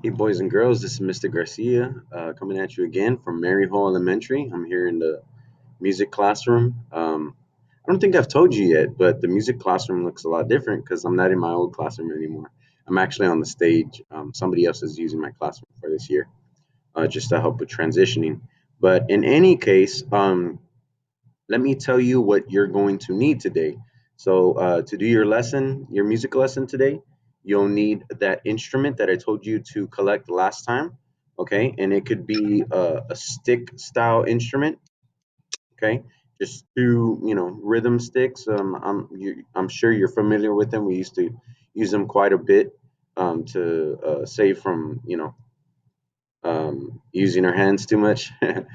Hey, boys and girls, this is Mr. Garcia coming at you again from Mary Hall Elementary. I'm here in the music classroom. I don't think I've told you yet, but the music classroom looks a lot different because I'm not in my old classroom anymore. I'm actually on the stage. Somebody else is using my classroom for this year just to help with transitioning. But in any case, let me tell you what you're going to need today. So, to do your lesson, your music lesson today, you'll need that instrument that I told you to collect last time. Okay. And it could be a stick style instrument. Okay. Just two, rhythm sticks. I'm sure you're familiar with them. We used to use them quite a bit to save from, using our hands too much. And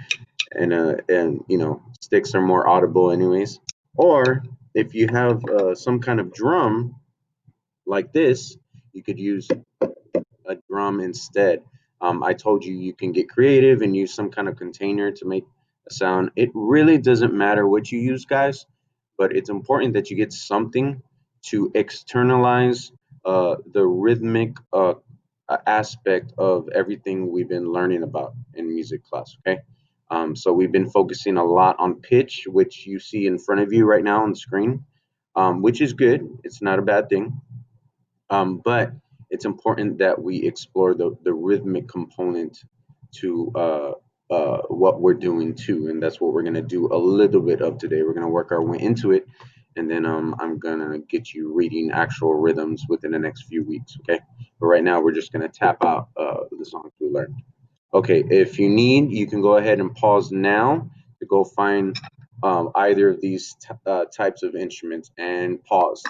sticks are more audible anyways. Or if you have some kind of drum like this, you could use a drum instead. I told you you can get creative and use some kind of container to make a sound. It really doesn't matter what you use, guys, but it's important that you get something to externalize the rhythmic aspect of everything we've been learning about in music class. Okay. So we've been focusing a lot on pitch, which you see in front of you right now on the screen, which is good. It's not a bad thing. But it's important that we explore the rhythmic component to what we're doing too. And that's what we're going to do a little bit of today. We're going to work our way into it. And then I'm going to get you reading actual rhythms within the next few weeks. Okay. But right now, we're just going to tap out the songs we learned. Okay. If you need, you can go ahead and pause now to go find either of these types of instruments and pause.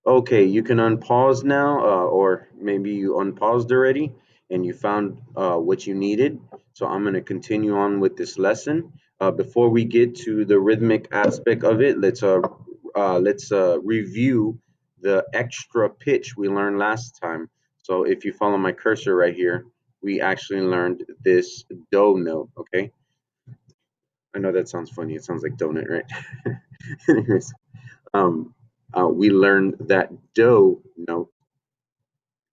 Okay, you can unpause now, or maybe you unpaused already and you found what you needed. So I'm going to continue on with this lesson. Before we get to the rhythmic aspect of it, let's review the extra pitch we learned last time. So if you follow my cursor right here, we actually learned this do note. Okay, I know that sounds funny. It sounds like donut, right? Anyways, um, we learned that do note,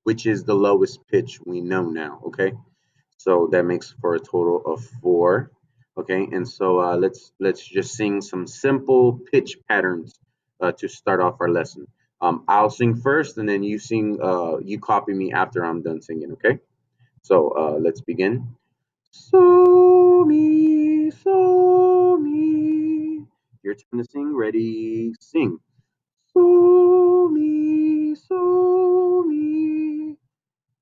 which is the lowest pitch we know now. Okay, so that makes for a total of four. Okay, and so let's just sing some simple pitch patterns to start off our lesson. I'll sing first, and then you sing. You copy me after I'm done singing. Okay, so let's begin. So me. Your turn to sing. Ready, sing. So me.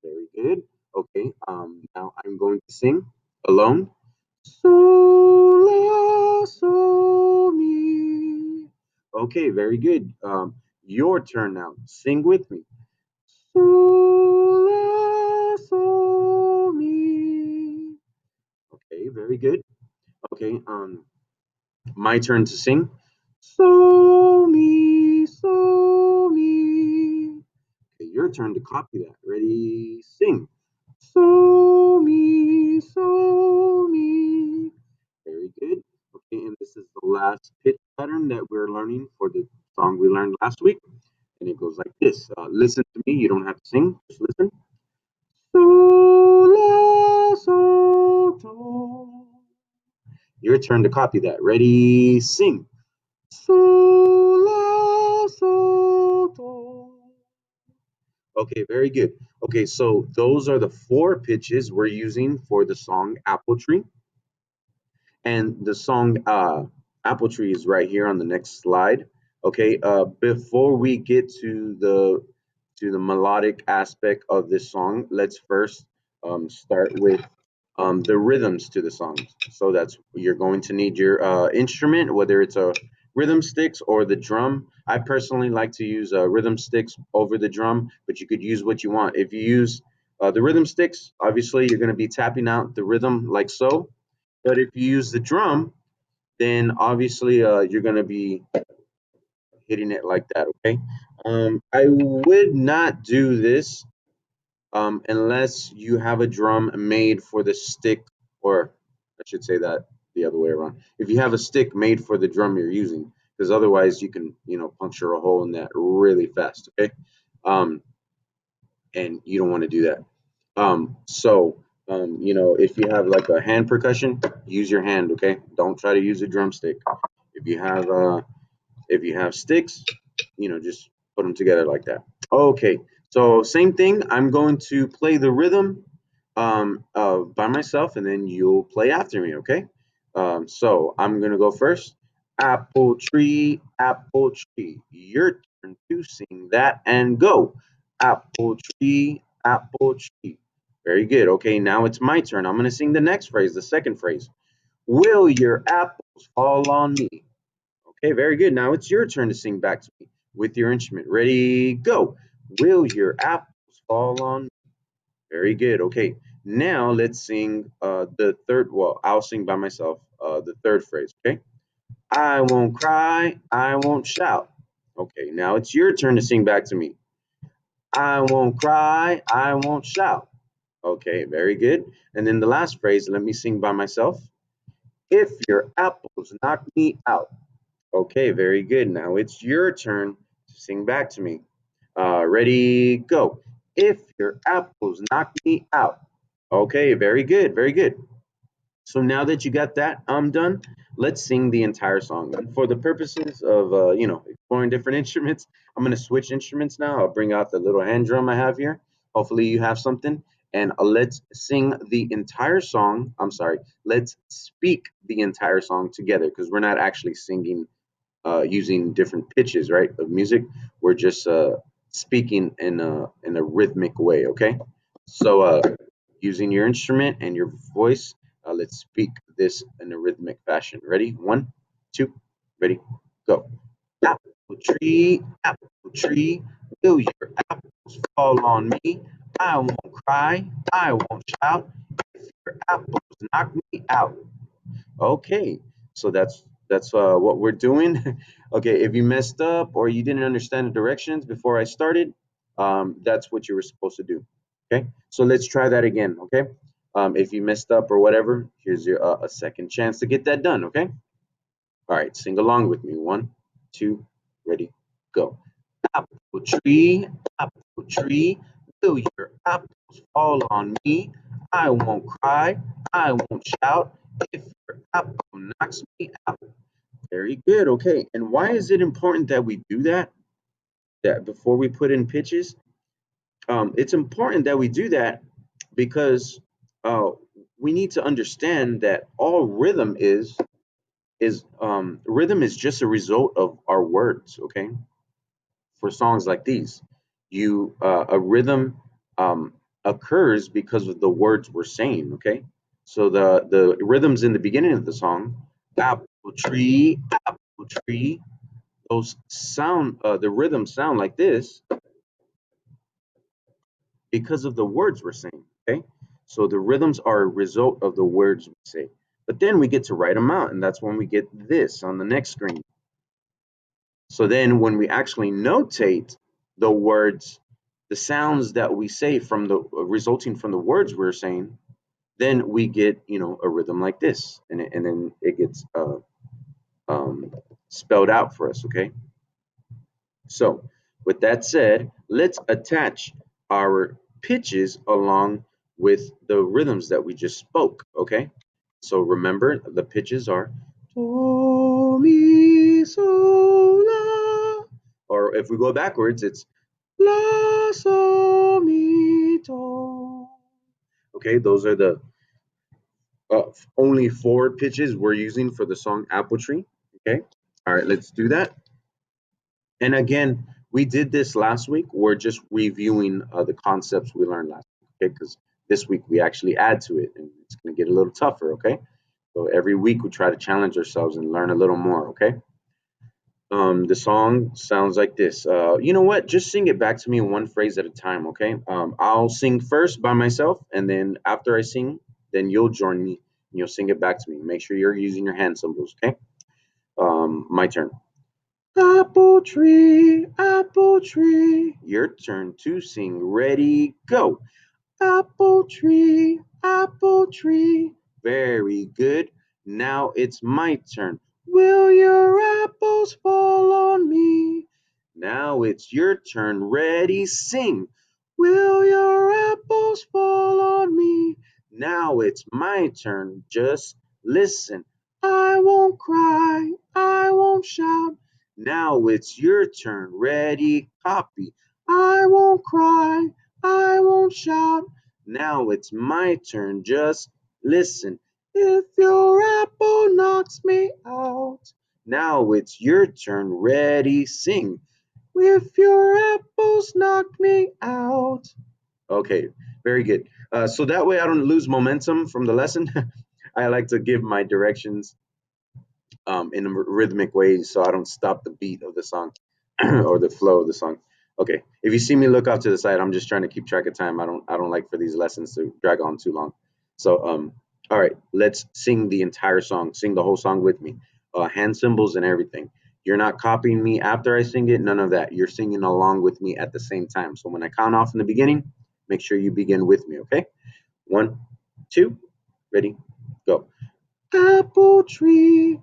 Very good. Okay. Now I'm going to sing alone. So mi. Okay. Very good. Your turn now. Sing with me. So mi. Okay. Very good. Okay. My turn to sing. So mi. Okay, your turn to copy that. Ready, sing. So mi. Very good. Okay, and this is the last pitch pattern that we're learning for the song we learned last week. And it goes like this. Listen to me. You don't have to sing. Just listen. So. Your turn to copy that. Ready, sing. So. Okay, very good. Okay, so those are the four pitches we're using for the song Apple Tree. And the song Apple Tree is right here on the next slide. Okay, before we get to the melodic aspect of this song, let's first start with the rhythms to the songs. So that's you're going to need your instrument, whether it's a rhythm sticks or the drum. I personally like to use rhythm sticks over the drum, but you could use what you want. If you use the rhythm sticks, obviously you're going to be tapping out the rhythm like so. But if you use the drum, then obviously you're going to be hitting it like that. Okay. I would not do this unless you have a drum made for the stick, or I should say that the other way around. If you have a stick made for the drum you're using, because otherwise you can, puncture a hole in that really fast. Okay. Um, and you don't want to do that. If you have like a hand percussion, use your hand. Okay. Don't try to use a drumstick. If you have sticks, just put them together like that. Okay, so same thing. I'm going to play the rhythm by myself, and then you'll play after me. Okay. So I'm gonna go first. Apple tree, apple tree. Your turn to sing that and go. Apple tree, apple tree. Very good. Okay, now it's my turn. I'm gonna sing the next phrase, the second phrase. Will your apples fall on me? Okay, very good. Now it's your turn to sing back to me with your instrument. Ready, go. Will your apples fall on me? Very good. Okay, now let's sing the third. Well, I'll sing by myself the third phrase. Okay. I won't cry, I won't shout. Okay, now it's your turn to sing back to me. I won't cry, I won't shout. Okay, very good. And then the last phrase, let me sing by myself. If your apples knock me out. Okay, very good. Now it's your turn to sing back to me. Ready, go. If your apples knock me out. Okay, very good, very good. So now that you got that done, let's sing the entire song. And for the purposes of exploring different instruments, I'm gonna switch instruments now. I'll bring out the little hand drum I have here. Hopefully you have something. And let's sing the entire song. I'm sorry. Let's speak the entire song together because we're not actually singing using different pitches, right, of music. We're just speaking in a rhythmic way. Okay, so using your instrument and your voice, let's speak this in a rhythmic fashion. Ready? One, two, ready, go. Apple tree, will your apples fall on me? I won't cry, I won't shout. If your apples knock me out. Okay, so that's what we're doing. Okay, if you messed up or you didn't understand the directions before I started, that's what you were supposed to do. Okay, so let's try that again. Okay, if you messed up or whatever, here's your a second chance to get that done. Okay, all right, sing along with me. One, two, ready, go. Apple tree, apple tree, will your apples fall on me? I won't cry, I won't shout if your apple knocks me out. Very good. Okay. And why is it important that we do that? That before we put in pitches? It's important that we do that because uh, we need to understand that all rhythm is just a result of our words. Okay, for songs like these. A rhythm occurs because of the words we're saying. Okay, so the rhythms in the beginning of the song, apple tree, apple tree. Those sound the rhythms sound like this because of the words we're saying. Okay, so the rhythms are a result of the words we say. But then we get to write them out, and that's when we get this on the next screen. So then when we actually notate the words, the sounds that we say from the resulting from the words we're saying, then we get, a rhythm like this, and then it gets um, spelled out for us. Okay. So with that said, let's attach our pitches along with the rhythms that we just spoke. Okay. So remember the pitches are do mi sol la, or if we go backwards, it's la sol mi do. Okay, those are the only four pitches we're using for the song Apple Tree. Okay, all right, let's do that. And again, we did this last week. We're just reviewing the concepts we learned last week. Okay, because this week we actually add to it, and it's going to get a little tougher. Okay, so every week we try to challenge ourselves and learn a little more. Okay. The song sounds like this. You know what? Just sing it back to me one phrase at a time, okay? I'll sing first by myself, and then after I sing, then you'll join me and you'll sing it back to me. Make sure you're using your hand symbols, okay? My turn. Apple tree. Your turn to sing. Ready, go. Apple tree. Very good. Now it's my turn. Will your apples fall on me? Now it's your turn. Ready, sing. Will your apples fall on me? Now it's my turn. Just listen. I won't cry. I won't shout. Now it's your turn. Ready, copy. I won't cry. I won't shout. Now it's my turn. Just listen. If your apple knocks me out. Now it's your turn. Ready, sing. If your apples knock me out. Okay, very good. So that way I don't lose momentum from the lesson. I like to give my directions in a rhythmic way so I don't stop the beat of the song or the flow of the song. Okay, if you see me look off to the side, I'm just trying to keep track of time. I don't like for these lessons to drag on too long. So all right, let's sing the entire song. Sing the whole song with me. Hand symbols and everything. You're not copying me after I sing it. None of that. You're singing along with me at the same time. So when I count off in the beginning, make sure you begin with me. Okay. One, two, ready, go. Apple tree,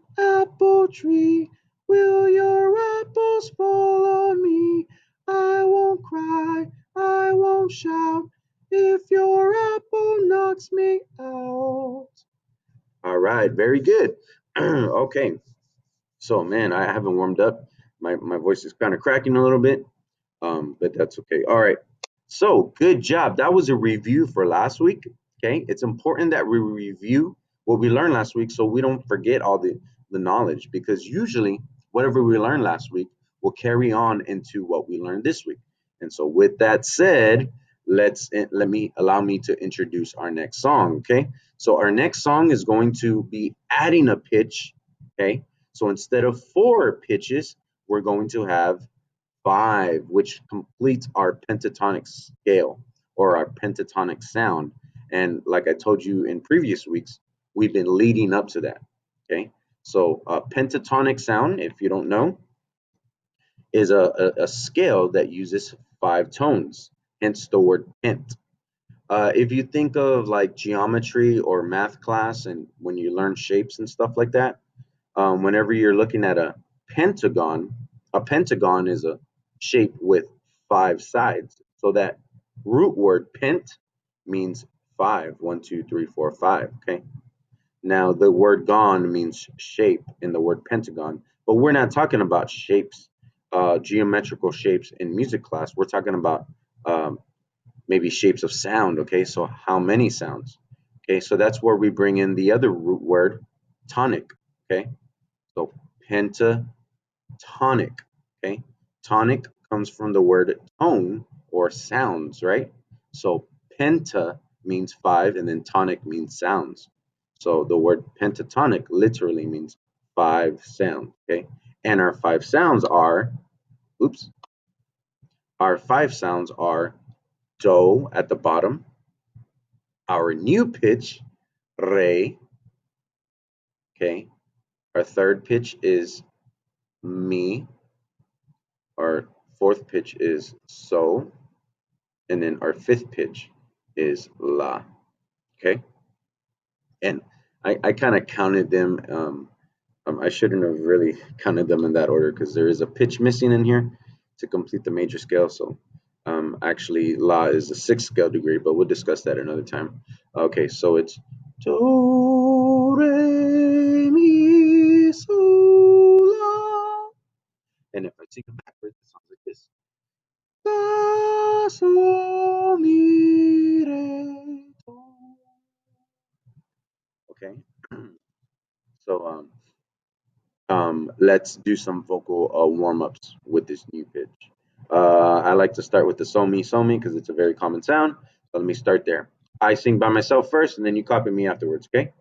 will your apples fall on me? I won't cry, I won't shout if your apple knocks me out. All right, very good. Okay, so man, I haven't warmed up. My voice is kind of cracking a little bit, but that's okay. All right. So good job. That was a review for last week. Okay. It's important that we review what we learned last week so we don't forget all the knowledge because usually whatever we learned last week will carry on into what we learned this week. And so with that said, allow me to introduce our next song. Okay. So our next song is going to be adding a pitch. Okay. So instead of 4 pitches, we're going to have 5, which completes our pentatonic scale or our pentatonic sound. And like I told you in previous weeks, we've been leading up to that. Okay. So pentatonic sound, if you don't know, is a scale that uses 5 tones, hence the word pent. If you think of like geometry or math class and when you learn shapes and stuff like that, whenever you're looking at pentagon, a pentagon is a shape with 5 sides. So that root word pent means five. 1, 2, 3, 4, 5. Okay. Now the word gon means shape in the word pentagon, but we're not talking about shapes, geometrical shapes in music class. We're talking about um, maybe shapes of sound. Okay. So how many sounds? Okay. So that's where we bring in the other root word, tonic. Okay. So pentatonic. Okay. Tonic comes from the word tone or sounds, right? So penta means 5 and then tonic means sounds. So the word pentatonic literally means 5 sounds. Okay. And oops, our 5 sounds are do at the bottom, our new pitch, re. Okay. Our third pitch is mi. Our fourth pitch is so, and then our fifth pitch is la. Okay, and I kind of counted them. I shouldn't have really counted them in that order because there is a pitch missing in here to complete the major scale. So actually, la is the 6th scale degree, but we'll discuss that another time. Okay, so it's do re mi so la, and if I sing it backwards, it sounds like this. Okay, so let's do some vocal warm-ups with this new pitch. I like to start with the so mi because it's a very common sound. So let me start there. I sing by myself first, and then you copy me afterwards. Okay?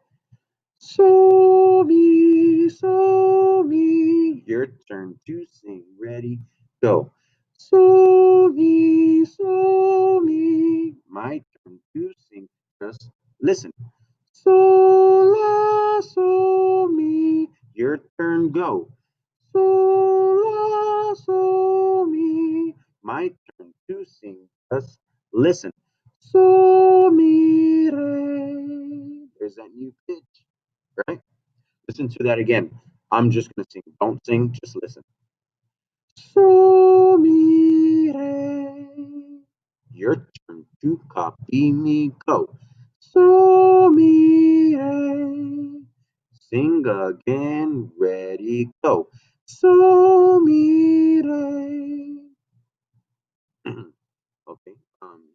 So mi. Your turn to sing. Ready, go. So mi. My turn to sing. Just listen. So mi. Your turn, go. So mi. My turn to sing. Just listen. So mi re. There's that new pitch, right? Listen to that again. I'm just gonna sing. Don't sing, just listen. So mi re. Your turn to copy me. Go. So mi re. Sing again. Ready. Go. So mi re. Okay.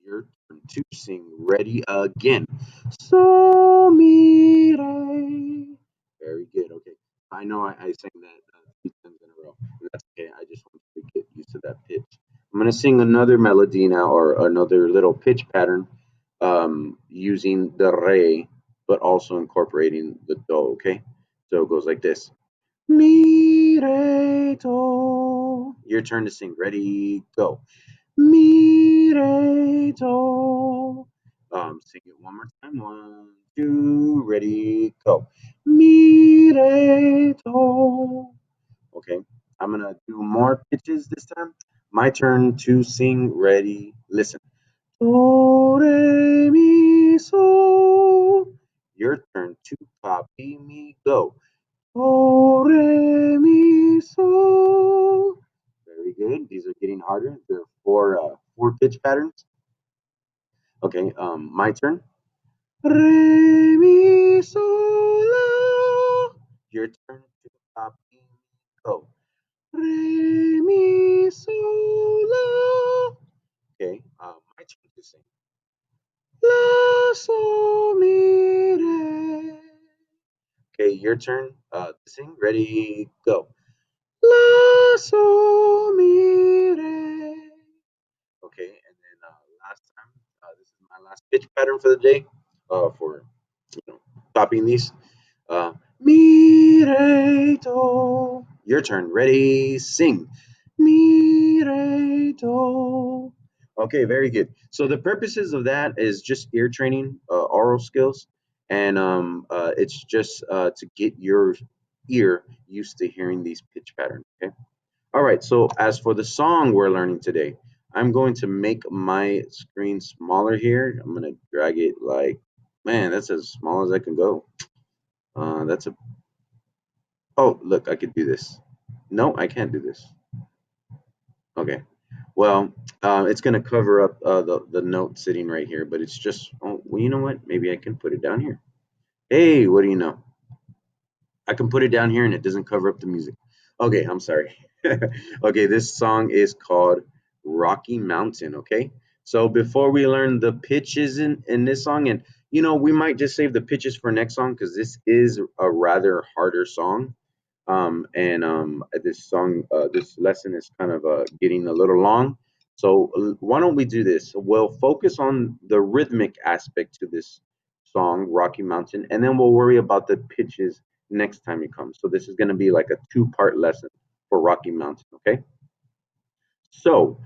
Your turn to sing. Ready again. So mi re. Very good. Okay. I know I sang that 3 times in a row. And that's okay. I just want you to get used to that pitch. I'm gonna sing another melody now, or another little pitch pattern, using the re, but also incorporating the do. Okay. So it goes like this. Mi re do. Your turn to sing. Ready? Go. Mi re do. Sing it one more time. 1, 2, ready, go. Mi re do. Okay, I'm gonna do more pitches this time. My turn to sing. Ready, listen. Do re mi so. Your turn to copy me. Go. Do re mi so. Very good. These are getting harder. There are four pitch patterns. Okay, my turn. Re mi so la. Your turn to copy. Go. Re mi so la. Okay, my turn to sing. La so mi re. Okay, your turn to sing. Ready, go. La so mi re. Okay, and then last time, this is my last pitch pattern for the day. For copying these. Mi re do. Your turn. Ready, sing. Mi re do. Okay, very good. So the purposes of that is just ear training, oral skills, and it's just to get your ear used to hearing these pitch patterns. Okay. All right. So as for the song we're learning today, I'm going to make my screen smaller here. I'm going to drag it like, man, that's as small as I can go. That's a Oh, look, I could do this. No, I can't do this. Okay. Well, it's going to cover up the note sitting right here, but it's just, oh, well, you know what? Maybe I can put it down here. Hey, what do you know? I can put it down here and it doesn't cover up the music. Okay, I'm sorry. Okay, this song is called Rocky Mountain. Okay. So before we learn the pitches in this song, and we might just save the pitches for next song because this is a rather harder song. And this lesson is kind of getting a little long. So why don't we do this? We'll focus on the rhythmic aspect to this song, Rocky Mountain, and then we'll worry about the pitches next time it comes. So this is going to be like a two-part lesson for Rocky Mountain. Okay. So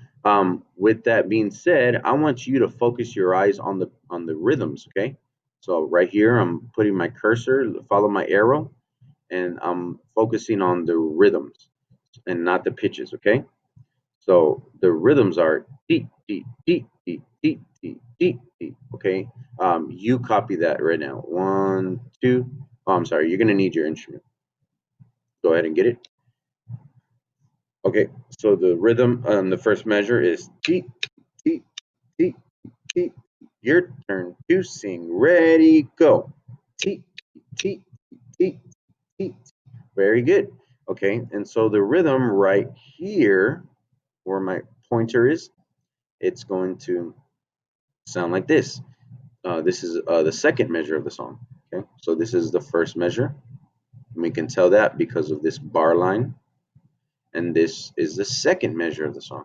with that being said, I want you to focus your eyes on the rhythms. Okay. So right here, I'm putting my cursor, follow my arrow, and I'm focusing on the rhythms and not the pitches, okay? So the rhythms are dee dee dee dee dee dee dee dee. Okay, you copy that right now. 1, 2. Oh, I'm sorry. You're gonna need your instrument. Go ahead and get it. Okay. So the rhythm on the first measure is dee dee dee dee. Your turn to sing. Ready, go. Tee tee tee tee. Very good. Okay, and so the rhythm right here, where my pointer is, it's going to sound like this. This is the second measure of the song. Okay, so this is the first measure. And we can tell that because of this bar line. And this is the second measure of the song.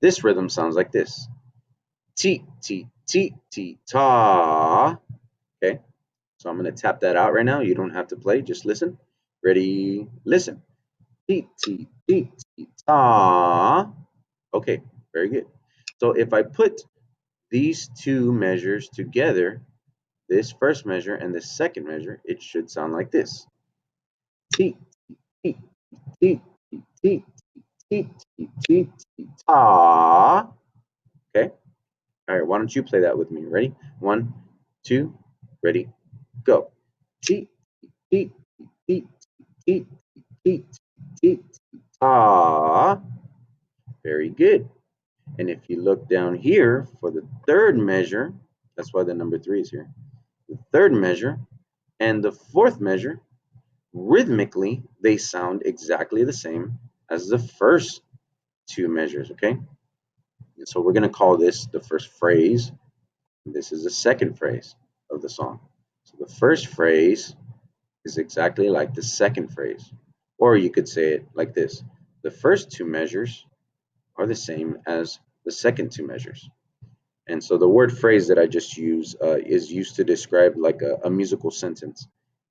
This rhythm sounds like this. T, T, T, T, ta. Okay, so I'm going to tap that out right now. You don't have to play, just listen. Ready, listen. T, T, T, T, ta. Okay, very good. So if I put these two measures together, this first measure and this second measure, it should sound like this. T, T, T, T, T, T, T, T, T, ta. Okay. All right. Why don't you play that with me? Ready? 1, 2, ready, go. T, T, T, T, T, Ti, ti, ti, ta. Very good. And if you look down here for the third measure, that's why the number 3 is here. The third measure and the fourth measure, rhythmically, they sound exactly the same as the first 2 measures, okay? And so we're going to call this the first phrase. And this is the second phrase of the song. So the first phrase is exactly like the second phrase. Or you could say it like this. The first 2 measures are the same as the second 2 measures. And so the word phrase that I just used is used to describe like a musical sentence.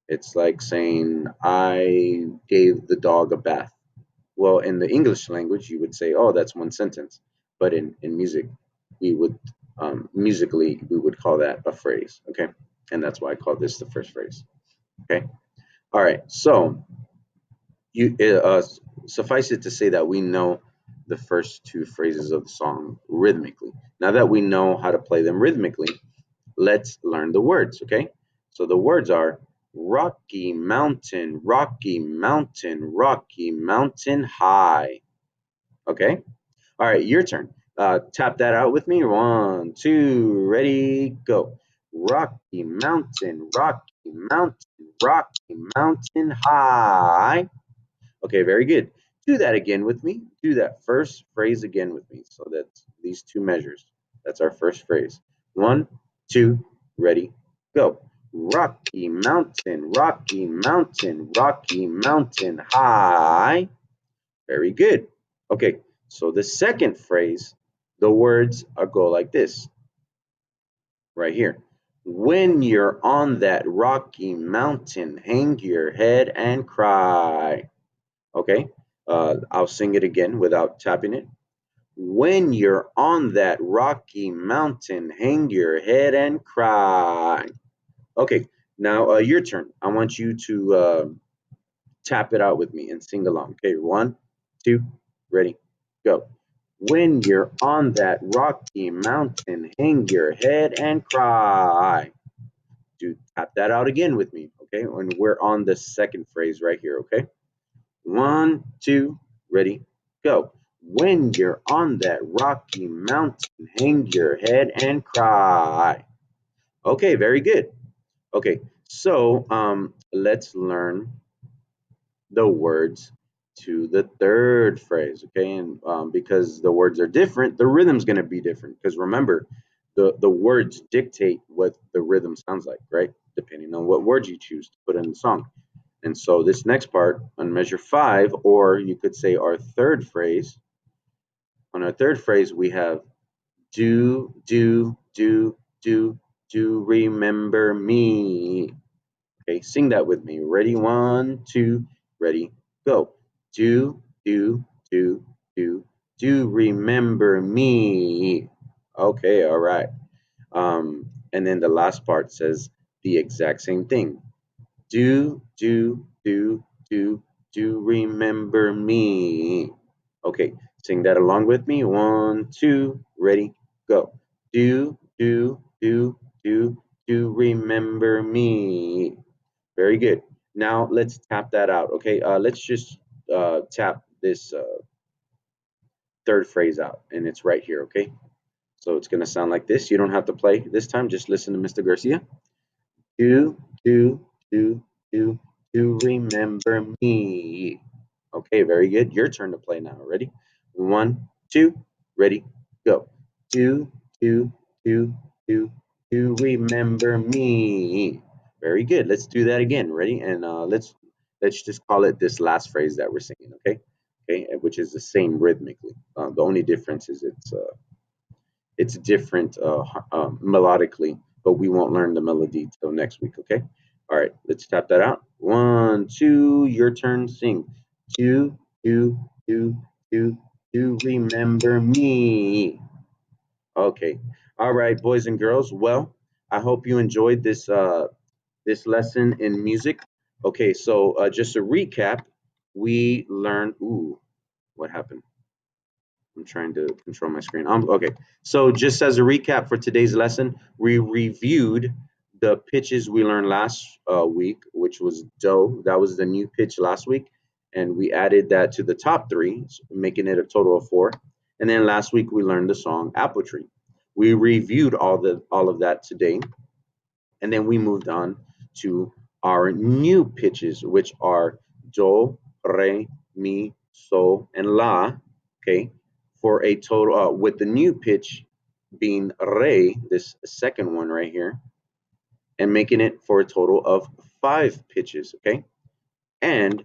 It's like saying, I gave the dog a bath. Well, in the English language, you would say, oh, that's one sentence. But in music, we would, musically, we would call that a phrase. Okay. And that's why I call this the first phrase. Okay. All right. So you suffice it to say that we know the first 2 phrases of the song rhythmically. Now that we know how to play them rhythmically, let's learn the words, okay? So the words are Rocky Mountain, Rocky Mountain, Rocky Mountain High. Okay? All right, your turn. Tap that out with me. 1, 2, ready, go. Rocky Mountain, Rocky Mountain, Rocky Mountain High. Okay, very good. Do that again with me. Do that first phrase again with me. So that's these 2 measures. That's our first phrase. 1, 2, ready, go. Rocky Mountain, Rocky Mountain, Rocky Mountain High. Very good. Okay, so the second phrase, the words are go like this, right here. When you're on that rocky mountain, hang your head and cry. Okay, I'll sing it again without tapping it. When you're on that rocky mountain, hang your head and cry. Okay, now your turn. I want you to tap it out with me and sing along. Okay, 1, 2, ready, go. When you're on that rocky mountain, hang your head and cry. Do tap that out again with me. Okay, when we're on the second phrase right here. Okay. 1, 2, ready, go. When you're on that rocky mountain, hang your head and cry. Okay, very good. Okay, so let's learn the words to the third phrase. Okay, and because the words are different, the rhythm's going to be different. Because remember, the words dictate what the rhythm sounds like, right? Depending on what words you choose to put in the song. And so this next part on measure 5, or you could say our third phrase, on our third phrase, we have do remember me. Okay, sing that with me. Ready? 1, 2, ready, go. Do do remember me. Okay, all right. And then the last part says the exact same thing. Do remember me. Okay, sing that along with me. 1, 2, ready, go. Do remember me. Very good. Now let's tap that out. Okay, let's just tap this third phrase out, and it's right here. Okay, so it's gonna sound like this. You don't have to play this time. Just listen to Mr. Garcia. Do, do, do, do, do remember me. Okay, very good. Your turn to play now. Ready? 1, 2, ready, go. Do, do, do, do, do remember me. Very good. Let's do that again. Ready? And let's just call it this last phrase that we're singing. Okay, okay, which is the same rhythmically. The only difference is it's different melodically, but we won't learn the melody till next week, okay? All right, let's tap that out. 1, 2, your turn, sing. Do, do, do, do, do remember me. Okay. All right, boys and girls. Well, I hope you enjoyed this lesson in music. Okay, so just a recap, we learned, ooh, what happened? I'm trying to control my screen. Okay, so just as a recap for today's lesson, we reviewed the pitches we learned last week, which was do. That was the new pitch last week. and we added that to the top three, making it a total of four. And then last week we learned the song Apple Tree. We reviewed all of that today, and then we moved on to our new pitches, which are do, re, mi, so, and la. Okay, for a total with the new pitch being re, this second one right here, and making it for a total of five pitches. Okay, and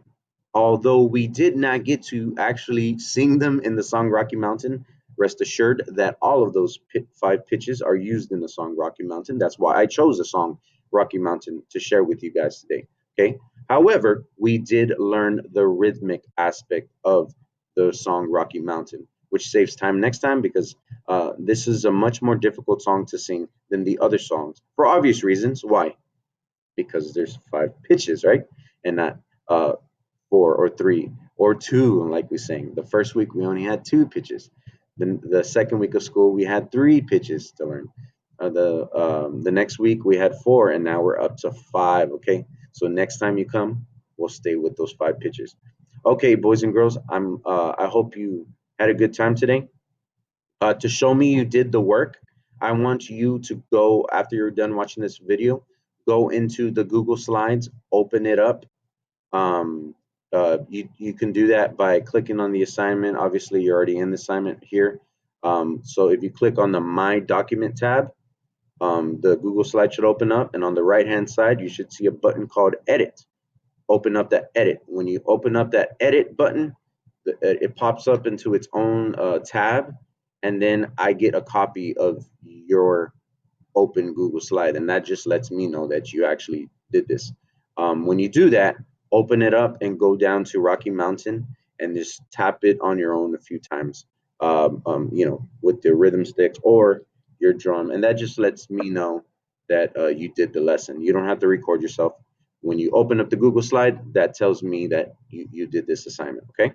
although we did not get to actually sing them in the song Rocky Mountain, rest assured that all of those five pitches are used in the song Rocky Mountain. That's why I chose the song Rocky Mountain to share with you guys today. Okay. However, we did learn the rhythmic aspect of the song Rocky Mountain, which saves time next time because this is a much more difficult song to sing than the other songs for obvious reasons. Why? Because there's five pitches, right? And not uh, four or three or two, like we sang. The first week we only had two pitches. Then the second week of school we had three pitches to learn. The next week we had four, and now we're up to five. Okay, so next time you come, we'll stay with those five pitches. Okay, boys and girls, I hope you had a good time today. To show me you did the work, I want you to go after you're done watching this video, go into the Google Slides, open it up. Um, you can do that by clicking on the assignment. Obviously, you're already in the assignment here. So if you click on the My Document tab, the Google Slide should open up, and on the right-hand side, you should see a button called Edit. Open up that Edit. When you open up that Edit button, it pops up into its own tab, and then I get a copy of your open Google Slide, and that just lets me know that you actually did this. When you do that, open it up and go down to Rocky Mountain and just tap it on your own a few times, with the rhythm sticks or your drum, and that just lets me know that you did the lesson. You don't have to record yourself. When you open up the Google Slide, that tells me that you did this assignment. Okay.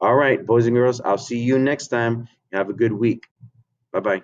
All right, boys and girls, I'll see you next time. Have a good week. Bye bye.